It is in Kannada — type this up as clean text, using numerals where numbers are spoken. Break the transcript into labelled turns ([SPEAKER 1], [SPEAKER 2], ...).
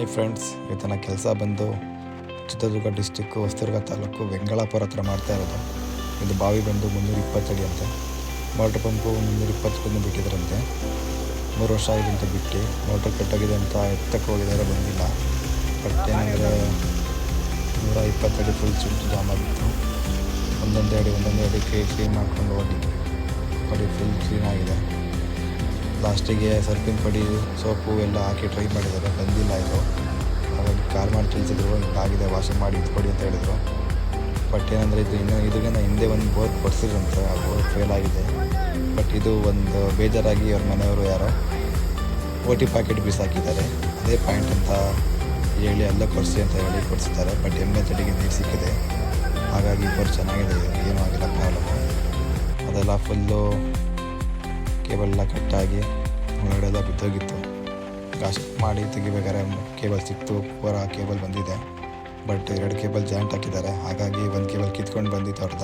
[SPEAKER 1] ಹಾಯ್ ಫ್ರೆಂಡ್ಸ್, ಇವತ್ತಿನ ಕೆಲಸ ಬಂದು ಚಿತ್ರದುರ್ಗ ಡಿಸ್ಟಿಕ್ಕು ಹೊಸದುರ್ಗ ತಾಲೂಕು ವೆಂಗಳಾಪುರ ಹತ್ರ ಮಾಡ್ತಾ ಇರೋದು. ಇದು ಬಾವಿ ಬಂದು 320 ಅಡಿ ಅಂತೆ. Motor pump 320 ಬಿಟ್ಟಿದ್ರಂತೆ. 3 ವರ್ಷ ಆಗಿದಂತೆ ಬಿಟ್ಟು ಮೋಟ್ರ್ ಕೆಟ್ಟೋಗಿದೆ ಅಂತ ಎತ್ತಕ್ಕೆ ಹೋಗಿದ್ದಾರೆ, ಬಂದಿಲ್ಲ. ಬಟ್ ಏನಂದರೆ 120 ಅಡಿ ಫುಲ್ ಸಿಲ್ಟ್ ಜಾಮ್ ಆಗಿತ್ತು. ಒಂದೊಂದೇ ಅಡಿ ಕ್ಲೀನ್ ಮಾಡ್ಕೊಂಡು ಹೋಗಿ ಪಡಿ ಫುಲ್ ಕ್ಲೀನಾಗಿದೆ. ಲಾಸ್ಟಿಗೆ ಸರ್ಪಿನ ಪಡಿ ಸೋಪು ಎಲ್ಲ ಹಾಕಿ ಟ್ರೈ ಮಾಡಿದ್ದಾರೆ, ಬಂದಿಲ್ಲ ಇದು. ಹಾಗಾಗಿ ಕಾಲ್ ಮಾಡಿ ತಿಳಿಸಿದ್ರು, ಆಗಿದೆ ವಾಷಿಂಗ್ ಮಾಡಿ ಇಟ್ಕೊಡಿ ಅಂತ ಹೇಳಿದರು. ಬಟ್ ಏನಂದರೆ ಇದರಿಂದ ಹಿಂದೆ ಒಂದು ಬೋರ್ ಕೊಡಿಸಿದ್ರಂತೆ, ಆ ಬೋರ್ ಫೇಲ್ ಆಗಿದೆ. ಬಟ್ ಇದು ಒಂದು ಬೇಜಾರಾಗಿ ಅವ್ರ ಮನೆಯವರು ಯಾರೋ OT ಪ್ಯಾಕೆಟ್ ಬಿಸಾಕಿದ್ದಾರೆ. ಅದೇ ಪಾಯಿಂಟ್ ಅಂತ ಹೇಳಿ ಎಲ್ಲ ಕೊಡಿಸಿ ಅಂತ ಹೇಳಿ ಕೊಡಿಸಿದ್ದಾರೆ. ಬಟ್ ತಡಿಗೆ ನೀರು ಸಿಕ್ಕಿದೆ, ಹಾಗಾಗಿ ಬೋರ್ ಚೆನ್ನಾಗಿದೆ, ಏನೂ ಆಗಿಲ್ಲ ಪ್ರಾಬ್ಲಮ್ಮು. ಅದೆಲ್ಲ ಫುಲ್ಲು ಕೇಬಲ್ ಕಟ್ಟಾಗಿ ಒಳಗಡೆ ಎಲ್ಲ ಬಿದ್ದೋಗಿತ್ತು. ಕಾಸ್ಟ್ ಮಾಡಿ ತೆಗಿಬೇಕಾದ್ರೆ ಕೇಬಲ್ ಸಿಕ್ತು, ಕೇಬಲ್ ಬಂದಿದೆ. ಬಟ್ 2 ಕೇಬಲ್ ಜಾಯಿಂಟ್ ಹಾಕಿದ್ದಾರೆ, ಹಾಗಾಗಿ ಒಂದು ಕೇಬಲ್ ಕಿತ್ಕೊಂಡು ಬಂದಿತ್ತು ಅರ್ಧ.